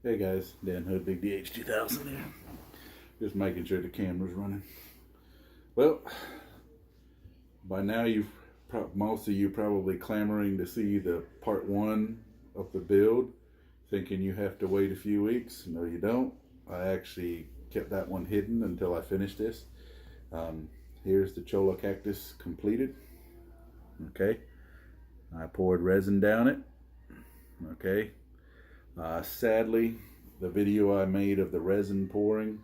Hey guys, Dan Hood, Big DH 2000 here. Just making sure the camera's running. Well, by now most of you probably clamoring to see the part one of the build, thinking you have to wait a few weeks. No, you don't. I actually kept that one hidden until I finished this. Um, Here's the Cholla Cactus completed. Okay, I poured resin down it. Okay, sadly, the video I made of the resin pouring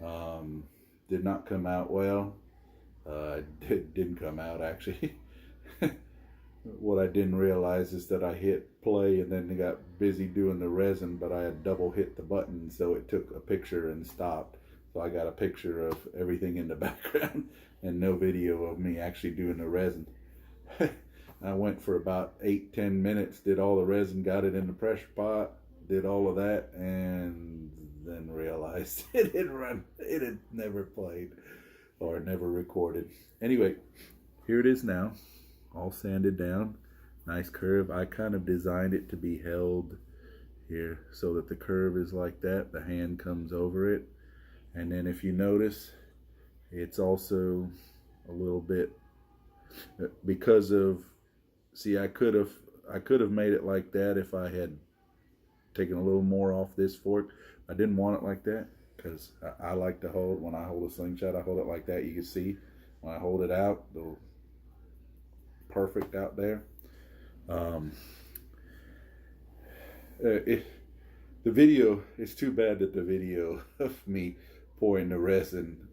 um, did not come out well. Didn't come out actually. What I didn't realize is that I hit play and then got busy doing the resin, but I had double hit the button, so it took a picture and stopped. So I got a picture of everything in the background and no video of me actually doing the resin. I went for about 8-10 minutes, did all the resin, got it in the pressure pot, did all of that, and then realized it had never played or never recorded. Anyway, here it is now, all sanded down, nice curve. I kind of designed it to be held here so that the curve is like that, the hand comes over it, and then if you notice, it's also a little bit because of, see, I could have made it like that if I had taken a little more off this fork. I didn't want it like that because I like to hold, when I hold a slingshot, I hold it like that. You can see when I hold it out, the perfect out there. Um, the video, it's too bad that the video of me pouring the resin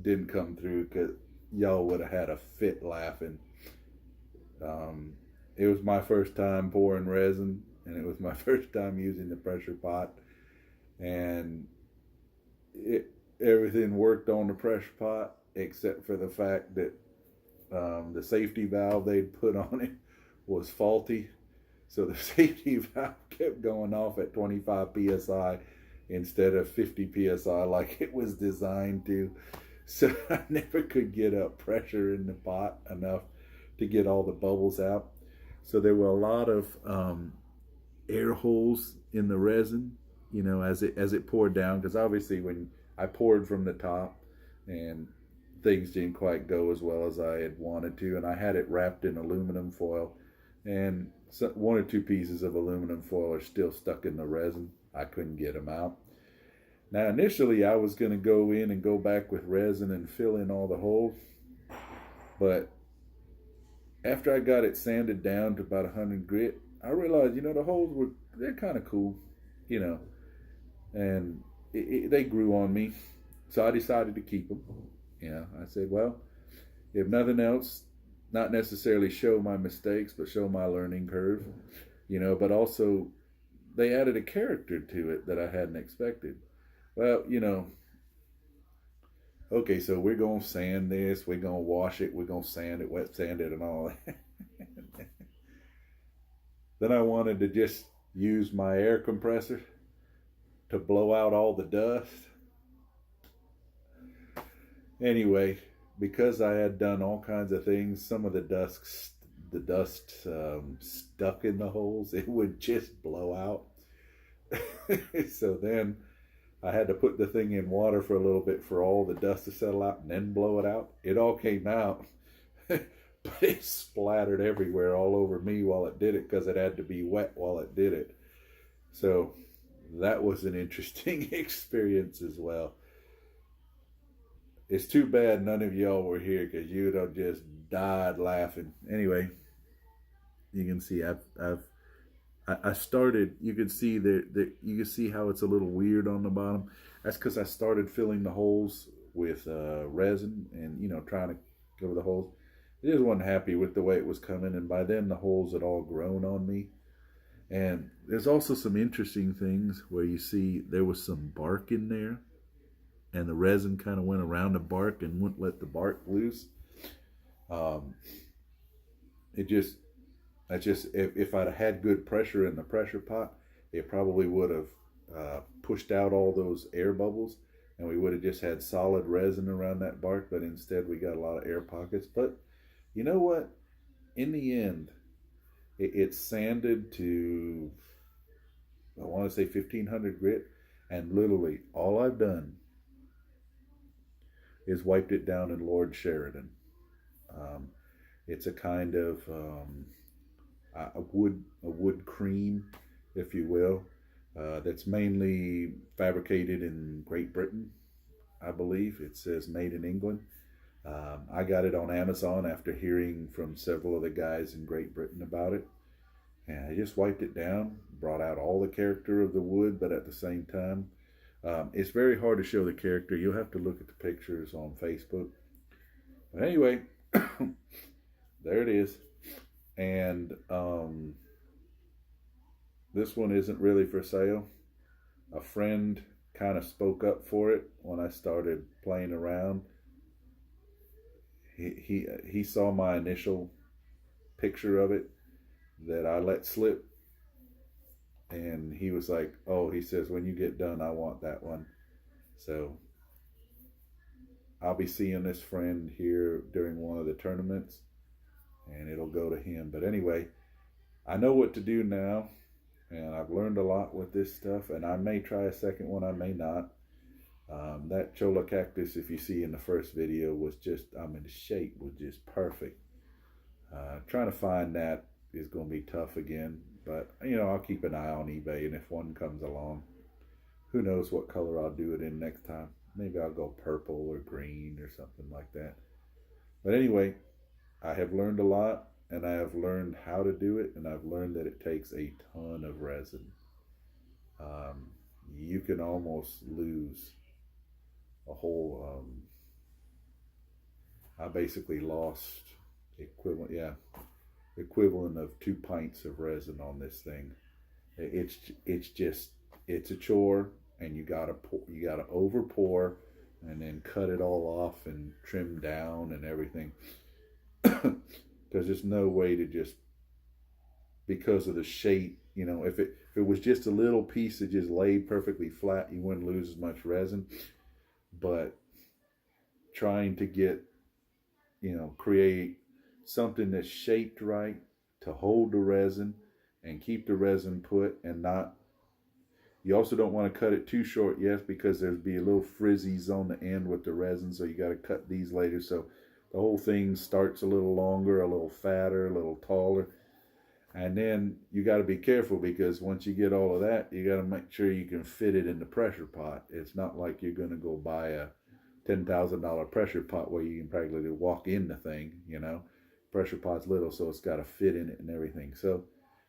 didn't come through, because y'all would have had a fit laughing. It was my first time pouring resin, and it was my first time using the pressure pot, and everything worked on the pressure pot except for the fact that the safety valve they'd put on it was faulty. So the safety valve kept going off at 25 psi instead of 50 psi like it was designed to. So I never could get up pressure in the pot enough to get all the bubbles out. So there were a lot of air holes in the resin, as it poured down, because obviously when I poured from the top and things didn't quite go as well as I had wanted to, and I had it wrapped in aluminum foil, and one or two pieces of aluminum foil are still stuck in the resin. I couldn't get them out. Now initially I was going to go in and go back with resin and fill in all the holes, but after I got it sanded down to about 100 grit, I realized, the holes they're kind of cool, and they grew on me. So I decided to keep them. I said, well, if nothing else, not necessarily show my mistakes, but show my learning curve, but also they added a character to it that I hadn't expected. Well, okay, so we're going to sand this, we're going to wash it, we're going to sand it, wet sand it, and all that. Then I wanted to just use my air compressor to blow out all the dust. Anyway, because I had done all kinds of things, some of the dust stuck in the holes, it would just blow out. So then I had to put the thing in water for a little bit for all the dust to settle out and then blow it out. It all came out, but it splattered everywhere all over me while it did it, because it had to be wet while it did it. So that was an interesting experience as well. It's too bad none of y'all were here, because you'd have just died laughing. Anyway, you can see I started, you can see you can see how it's a little weird on the bottom. That's because I started filling the holes with resin and, trying to cover the holes. I just wasn't happy with the way it was coming, and by then the holes had all grown on me. And there's also some interesting things where you see there was some bark in there, and the resin kind of went around the bark and wouldn't let the bark loose. If I'd had good pressure in the pressure pot, it probably would have pushed out all those air bubbles, and we would have just had solid resin around that bark. But instead we got a lot of air pockets. But you know what? In the end, it sanded to I want to say 1500 grit, and literally all I've done is wiped it down in Lord Sheridan. Um, it's a kind of a wood cream, if you will, that's mainly fabricated in Great Britain, I believe. It says made in England. I got it on Amazon after hearing from several of the guys in Great Britain about it. And I just wiped it down, brought out all the character of the wood, but at the same time, it's very hard to show the character. You'll have to look at the pictures on Facebook. But anyway, there it is. And this one isn't really for sale. A friend kind of spoke up for it when I started playing around. He saw my initial picture of it that I let slip, and he was like, oh, he says, when you get done, I want that one. So I'll be seeing this friend here during one of the tournaments, and it'll go to him. But anyway, I know what to do now, and I've learned a lot with this stuff, and I may try a second one, I may not. That Cholla cactus, if you see in the first video, was just, I mean, the shape was just perfect. Trying to find that is going to be tough again, but, you know, I'll keep an eye on eBay, and if one comes along, who knows what color I'll do it in next time. Maybe I'll go purple or green or something like that. But anyway, I have learned a lot, and I have learned how to do it, and I've learned that it takes a ton of resin. You can almost lose a whole, I basically lost equivalent of 2 pints of resin on this thing. It's a chore, and you gotta over pour, and then cut it all off and trim down and everything. Because there's no way to just, because of the shape, you know, if it was just a little piece that just laid perfectly flat, you wouldn't lose as much resin. But trying to get, you know, create something that's shaped right to hold the resin and keep the resin put, and not, you also don't want to cut it too short, yes, because there'd be a little frizzies on the end with the resin, so you got to cut these later, so the whole thing starts a little longer, a little fatter, a little taller. And then you got to be careful, because once you get all of that, you got to make sure you can fit it in the pressure pot. It's not like you're going to go buy a $10,000 pressure pot where you can practically walk in the thing, you know. Pressure pot's little, so it's got to fit in it and everything. So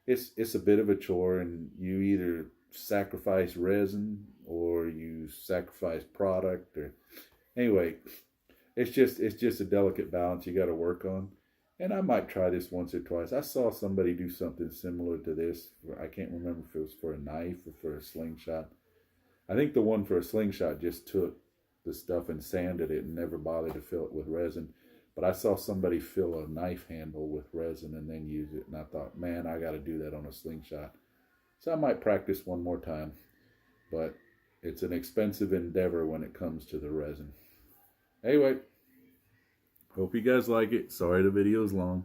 it's a bit of a chore, and you either sacrifice resin or you sacrifice product, or anyway, it's just a delicate balance you got to work on. And I might try this once or twice. I saw somebody do something similar to this. I can't remember if it was for a knife or for a slingshot. I think the one for a slingshot just took the stuff and sanded it and never bothered to fill it with resin. But I saw somebody fill a knife handle with resin and then use it. And I thought, man, I got to do that on a slingshot. So I might practice one more time. But it's an expensive endeavor when it comes to the resin. Anyway, hope you guys like it. Sorry the video's long.